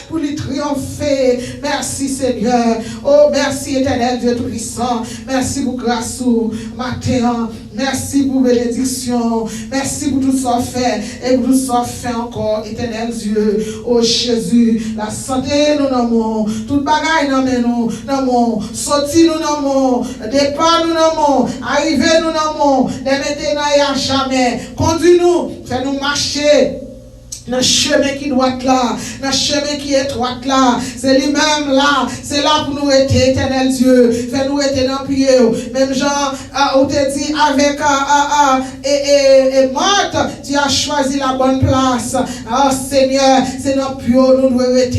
pour lui triompher. Merci Seigneur. Oh, merci éternel Dieu Tout-Puissant. Merci pour grâce au matin. Merci pour bénédiction. Merci pour tout ça fait. Et pour tout ça fait encore, éternel Dieu. Oh Jésus, la santé nous nommons. Toute bagaille nous nommons. Sorti nous nommons. Départ nous nommons. Arriver nous nommons. Les maintenant et à jamais. Conduis-nous. Fais-nous marcher dans le chemin qui doit être là, dans le chemin qui est étroit là, c'est lui-même là, c'est là pour nous être éternel Dieu, fais-nous être dans le pied, même Jean, on te dit avec Marthe, tu as choisi la bonne place, oh Seigneur, c'est dans le pied, nous devons être,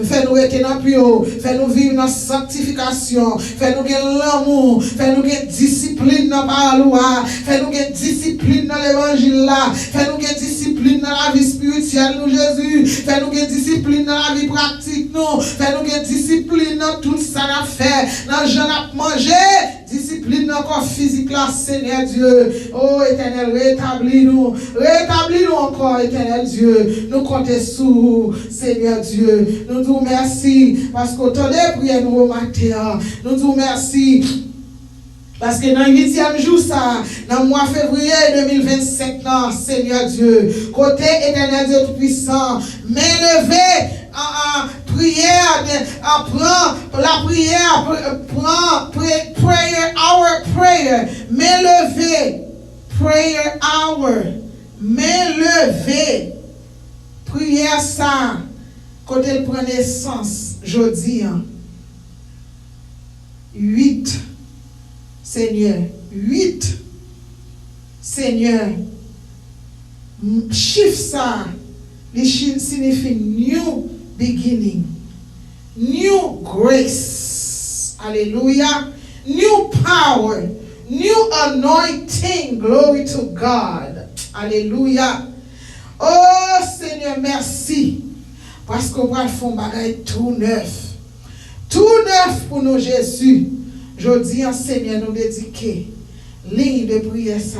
fais-nous être dans le pied, fais-nous vivre dans la sanctification, fais-nous gagner l'amour, fais-nous gagner discipline dans la loi, fais-nous gagner discipline dans l'évangile là, fais-nous gagner discipline dans la vie spirituelle. Nous Jésus, fais-nous une discipline dans la vie pratique, nous, fais-nous une discipline dans tout ça à faire, dans le jeûne à manger, discipline dans le corps physique là, Seigneur Dieu. Oh éternel, rétablis-nous encore, éternel Dieu. Nous comptons sur Seigneur Dieu. Nous nous merci parce qu'autant de prières nous au matin. Nous nous merci. Parce que dans le 8e jour, ça, dans le mois de février 2025, non, Seigneur Dieu, côté éternel Dieu Tout-Puissant, mais levé en prière, prends la prière, prends prayer hour, prayer, mais levé, prayer hour, mais levé, prière ça, côté elle prend naissance, jeudi, 8. Seigneur, 8, Seigneur, chiffre ça, les chiffres signifient new beginning, new grace, alléluia, new power, new anointing, glory to God, alléluia. Oh Seigneur, merci, parce qu'on va faire un bagage tout neuf pour nous Jésus. Je dis à Seigneur nous dédiquer ligne de prière ça.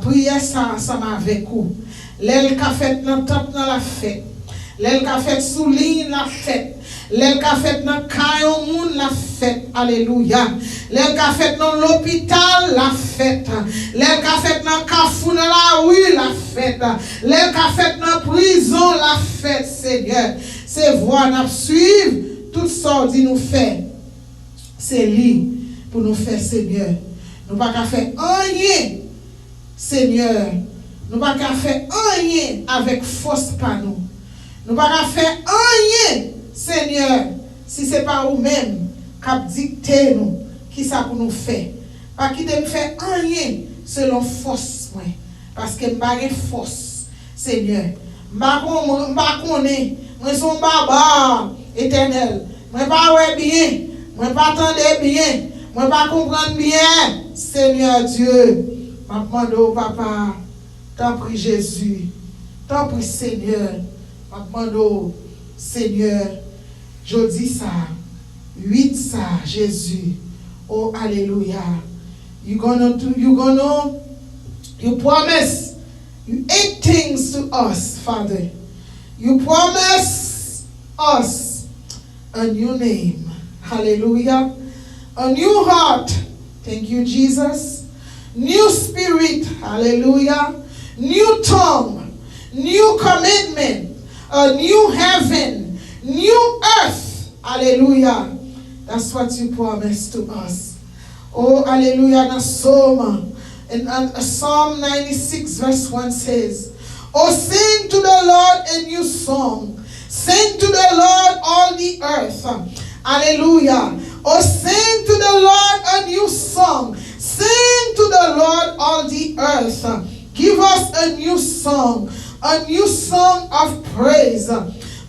Prière ça ensemble avec vous. L'aile qu'a fait dans le temple dans la fête. L'aile qu'a fait sous ligne la fête. L'aile qu'a fait dans le caillon monde la fête. Alléluia. L'aile qu'a fait dans l'hôpital la fête. L'aile qu'a fait dans le carrefour dans la rue la fête. L'aile qu'a fait dans la prison la fête, Seigneur. C'est voix nous suivre tout ça dit nous faire. C'est lui pour nous faire, Seigneur. Nous pas qu'à faire rien, Seigneur. Nous pas qu'à faire rien avec force par nous. Nous pas qu'à faire rien, Seigneur, si c'est pas vous-même qui a dicté nous, qui ça pour nous faire. Pas qui de me faire rien selon force, moi. Parce que je n'ai pas de force, Seigneur. Je ne connais pas, je suis barbare éternel. Je ne sais pas bien. Moi pas attendre bien, moi pas comprendre bien, Seigneur Dieu. Je demande au papa, t'en prie Jésus, t'en prie Seigneur. Je demande au Seigneur, je dis ça, 8 ça, Jésus. Oh alléluia. You promise 8 things to us, Father. You promise us a new name. Hallelujah. A new heart. Thank you, Jesus. New spirit. Hallelujah. New tongue. New commitment. A new heaven. New earth. Hallelujah. That's what you promised to us. Oh, hallelujah. And Psalm 96 verse 1 says, oh, sing to the Lord a new song. Sing to the Lord all the earth. Hallelujah. Oh, sing to the Lord a new song. Sing to the Lord all the earth. Give us a new song of praise.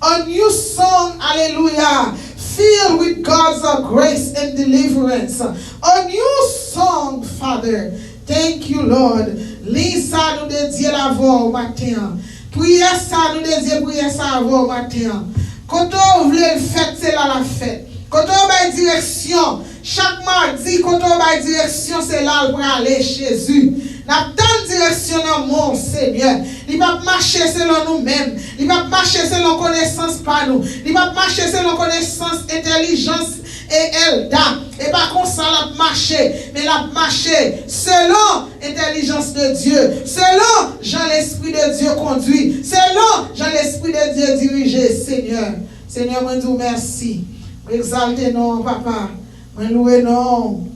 A new song, hallelujah, filled with God's grace and deliverance. A new song, Father. Thank you, Lord. Lisa nous de Dieu l'avant au matin. Prière ça, nous de Dieu prière ça avant au matin. Quand on voulait le faire, c'est là la fête. Quand on va direction, chaque mardi, quand on va direction, c'est là pour aller Jésus. N'a tant direction dans mon Seigneur. Il va marcher selon nous-mêmes. Il va marcher selon connaissance par nous. Il va marcher selon connaissance, intelligence et Elda. Et pas comme ça la marcher, mais la marcher selon intelligence de Dieu, selon Jean l'Esprit de Dieu conduit, selon Jean l'Esprit de Dieu dirigé. Seigneur, Seigneur, moi dis merci. Exaltez non, papa. Moi louer non.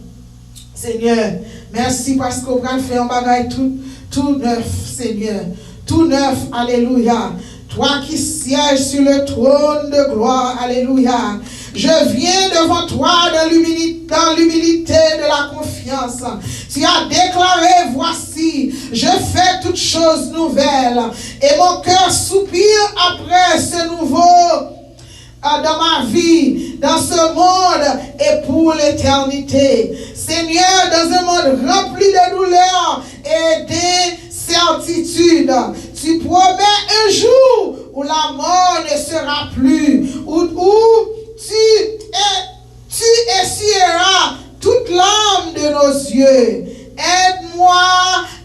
Seigneur, merci parce qu'on va faire un bagage tout neuf, Seigneur. Tout neuf, alléluia. Toi qui sièges sur le trône de gloire, alléluia. Je viens devant toi dans l'humilité de la confiance. Tu as déclaré, voici, je fais toutes choses nouvelles. Et mon cœur soupire après ce nouveau dans ma vie, dans ce monde et pour l'éternité. Seigneur, dans un monde rempli de douleurs et d'incertitudes, tu promets un jour où la mort ne sera plus, où tu essuieras toute larme de nos yeux. Aide-moi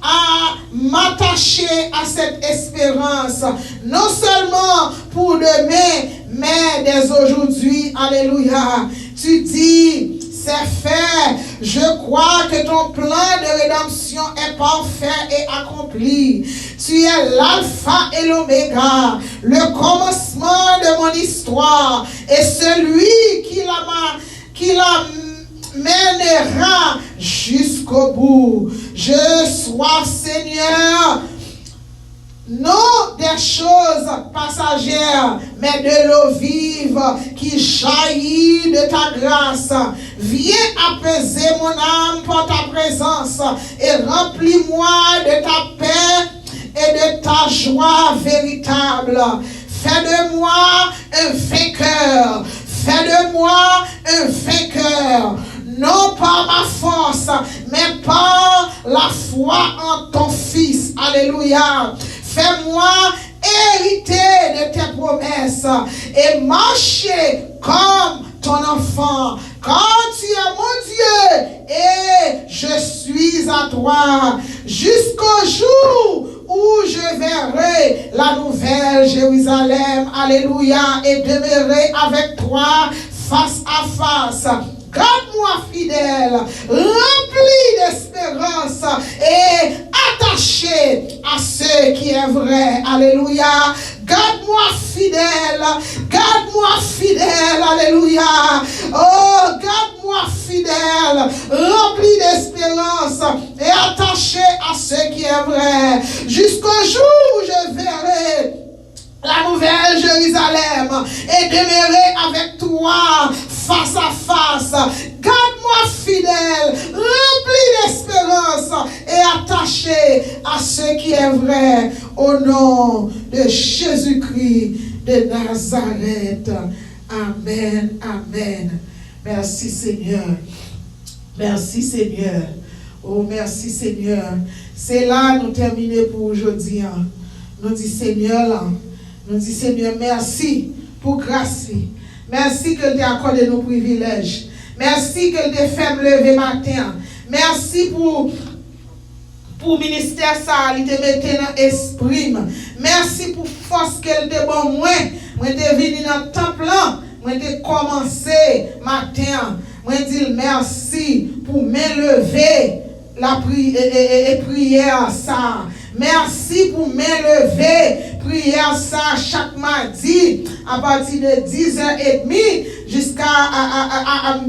à m'attacher à cette espérance, non seulement pour demain, mais dès aujourd'hui. Alléluia. Tu dis, c'est fait. Je crois que ton plan de rédemption est parfait et accompli. Tu es l'alpha et l'oméga, le commencement de mon histoire et celui qui la mènera jusqu'au bout. Je sois, Seigneur, non des choses passagères, mais de l'eau vive qui jaillit de ta grâce. Viens apaiser mon âme par ta présence et remplis-moi de ta paix et de ta joie véritable. Fais de moi un vainqueur. Fais de moi un vainqueur. Non par ma force, mais par la foi en ton Fils. Alléluia. Fais-moi hériter de tes promesses et marcher comme ton enfant. Car tu es mon Dieu et je suis à toi jusqu'au jour où je verrai la nouvelle Jérusalem. Alléluia. Et demeurer avec toi face à face. Garde-moi fidèle, rempli d'espérance et attaché à ce qui est vrai. Alléluia. Garde-moi fidèle, alléluia. Oh, garde-moi fidèle, rempli d'espérance et attaché à ce qui est vrai. Jusqu'au jour où je verrai la nouvelle Jérusalem et demeurer avec toi face à face. Garde-moi fidèle, rempli d'espérance et attaché à ce qui est vrai. Au nom de Jésus-Christ de Nazareth. Amen, amen. Merci Seigneur. Merci Seigneur. Oh, merci Seigneur. C'est là nous terminons pour aujourd'hui. Nous disons Seigneur là. Nous disons Seigneur, merci pour grâce. Merci que tu as accordé nos privilèges. Merci que tu as fait me lever matin. Merci pour ministère ça, il te mette dans l'esprit. Merci pour force qu'elle te bon moi. Moi te venu dans le temple là. Moi te commencé matin. Moi dis merci pour m'élever la prière ça. Merci pour m'élever, prière ça chaque mardi à partir de 10h30 jusqu'à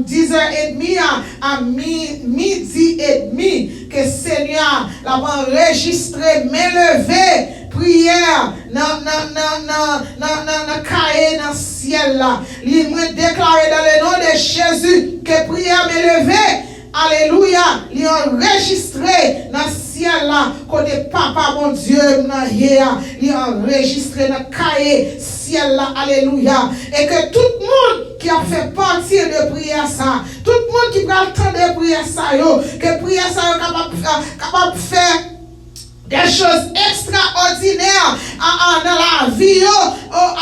10h30 à midi et demi. Que Seigneur l'a enregistré, m'élever, prière dans cahier dans le ciel là. Il m'a déclaré dans le nom de Jésus que prière m'élever. Alléluia, il est enregistré dans le ciel. ciel là, côté papa, mon Dieu, il a enregistré dans le cahier ciel là, alléluia. Et que tout le monde qui a fait partie de prière ça, tout le monde qui prend le temps de prière ça, que prière ça est capable de faire des choses extraordinaires dans la vie,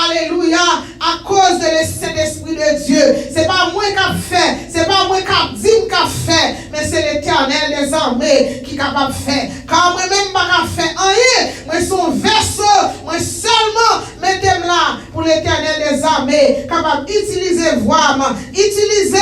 alléluia, à cause de Saint-Esprit de Dieu. C'est pas moi qui a fait, c'est pas moi qui a dit qui a fait, mais c'est l'Éternel des armées qui est capable de faire. Car moi-même, je ne fais rien, moi son vaisseau, moi seulement mettez-moi là pour l'Éternel des armées, capable d'utiliser voix, utiliser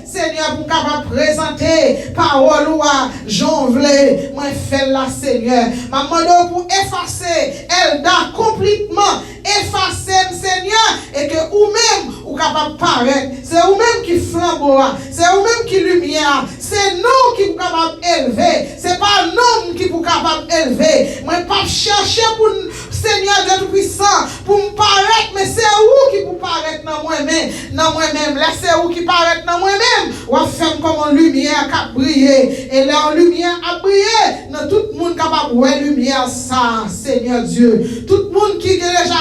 Seigneur pour capable présenter parole ou à jonvler, moi fais la Seigneur. Maman pour effacer, elle a complètement effacé Seigneur et que ou-même ou capable paraître, c'est ou-même qui flambeau, c'est ou-même qui lumière, c'est nous qui sommes capables d'élever, c'est pas nous qui sommes capables d'élever. Moi pas chercher pour Seigneur Dieu Tout-Puissant pour me paraître, mais c'est où qui vous paraître dans moi-même, là c'est où qui paraît dans moi-même, ou à faire comme une lumière qui a brillé, et la lumière a brillé, dans tout le monde capable de voir lumière ça, Seigneur Dieu, tout le monde qui est déjà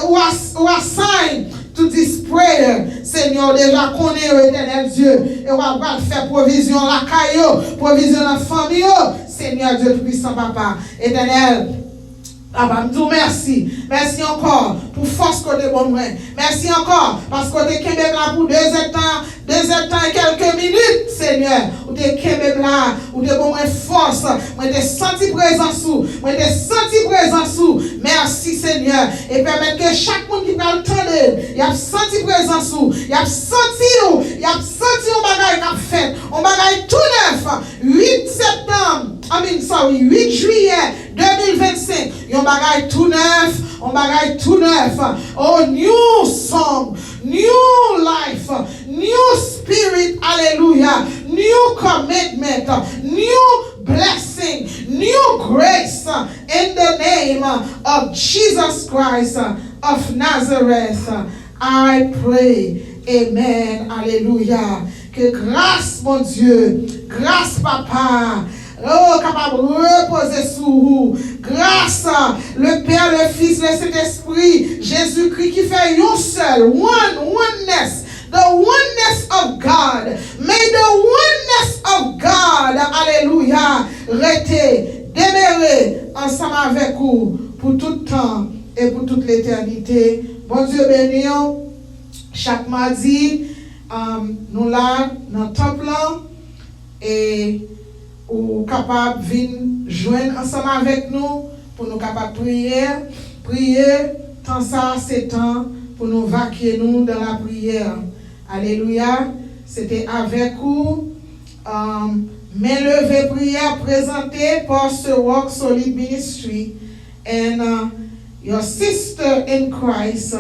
ou assign to this prayer, Seigneur, déjà connaît l'éternel Dieu, et on va faire provision la caillou, provision la famille, Seigneur Dieu Tout-Puissant, Papa, éternel. Papa, nous merci. Merci encore pour force que de bon. Merci encore parce que tu es là pour 2 temps et quelques minutes, Seigneur. Ou tu es là, ou tu bon force. Moi, tu senti présence sous. Moi, tu senti présence sous. Merci, Seigneur. Et permettre que chaque monde qui va l'entendre, il a senti présence sous. Il a senti un bagage qui a fait. Un bagage tout neuf. 8 septembre. 8 juillet 2025. Un bagage tout neuf. Oh, new song, new life, new spirit, hallelujah, new commitment, new blessing, new grace in the name of Jesus Christ of Nazareth. I pray. Amen. Alléluia. Que grâce, mon Dieu, grâce, Papa. Oh, capable de reposer sur vous. Grâce à le Père, le Fils, le Saint-Esprit, Jésus-Christ qui fait un seul, oneness, the oneness of God. May the oneness of God, hallelujah, rester, demeurer ensemble avec vous pour tout temps et pour toute l'éternité. Bon Dieu béni, chaque mardi, nous là, dans le temple, et ou capable de venir joindre ensemble avec nous pour nous capables de prier, tant ça c'est temps pour nous vaquer nous dans la prière. Alléluia. C'était avec vous. Main levée prière présentée par ce Rock Solid Ministry and your sister in Christ,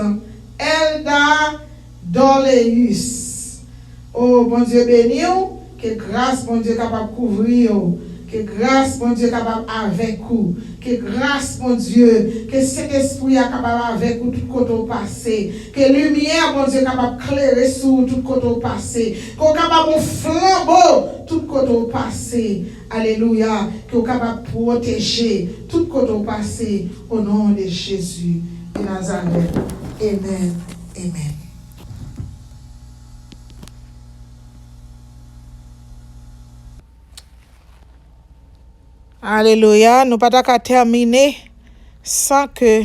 Elda Doleus. Oh, bon Dieu béni. Que grâce, mon Dieu, capable de couvrir. Que grâce, mon Dieu, capable avec vous. Que grâce, mon Dieu, que cet esprit est capable avec vous tout côté au passé. Que lumière, mon Dieu, capable de clairer sur tout côté au passé. Qu'on capable de flambeau tout côté au passé. Alléluia. Qu'on capable de protéger tout côté au passé. Au nom de Jésus de Nazareth. Amen. Amen. Alléluia, nous pas qu'à terminer sans que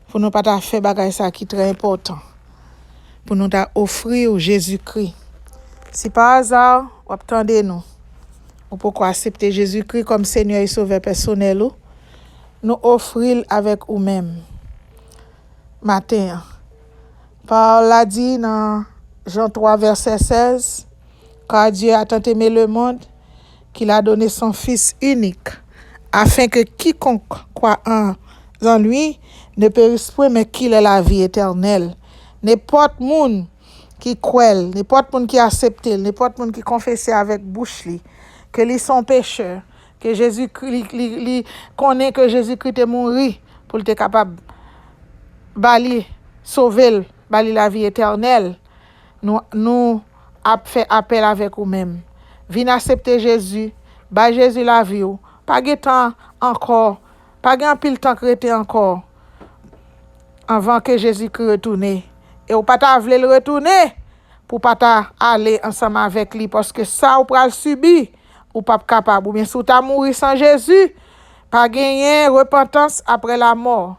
pour nous pas faire bagage ça qui est très important. Pour nous offrir Jésus-Christ. Si par hasard, vous attendez nous, ou pourquoi accepter Jésus-Christ comme Seigneur et Sauveur personnel, nous offrir avec vous-même. Matin, Paul l'a dit dans Jean 3, verset 16, car Dieu a tant aimé le monde qu'il a donné son Fils unique, afin que quiconque croit en lui ne périsse point, mais qu'il ait la vie éternelle. N'importe monde qui croit, n'importe monde qui accepte, n'importe monde qui confesse avec bouche que lui sont pécheurs, que Jésus-Christ connaît que Jésus-Christ est mort pour être capable de sauver la vie éternelle. Nous a fait appel avec vous-même. Viens accepter Jésus, bah Jésus la vie, pas de temps encore, pas de pile temps crété encore avant que Jésus-Christ retourne. Et ou pas ta vle le retourner pour pas ta aller ensemble avec lui parce que ça ou pral subir ou pas capable ou bien si tu mourir sans Jésus, pas gagner repentance après la mort.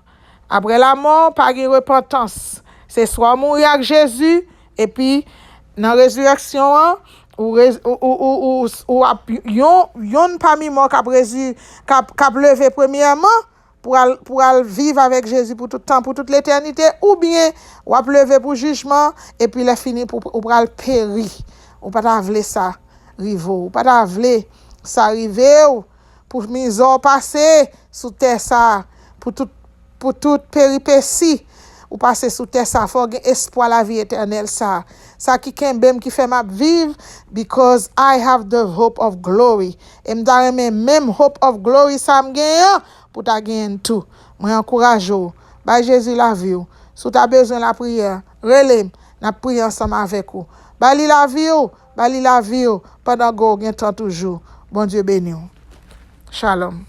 Après la mort, pas de repentance. C'est soit mourir avec Jésus et puis dans la résurrection ou yon parmi mort qui a levé premièrement pour vivre avec Jésus pour tout le temps, pour toute l'éternité, ou bien ou a levé pour jugement et puis il est fini pour périr. Ou pas t'avler ça rivo, ou pas t'avler ça arriver pour misère passer sous terre ça pour toute péripétie ou passer sous terre ça faut espoir la vie éternelle ça qui kembem qui fait m'a vivre because I have the hope of glory et m'da même hope of glory ça m'gagne pour ta gagner tout moi encourage ou ba Jésus la vie ou si tu as besoin la prière relève n'a prier ensemble avec vous bali la vie ou pendant go gen temps toujours bon Dieu béni ou. Shalom.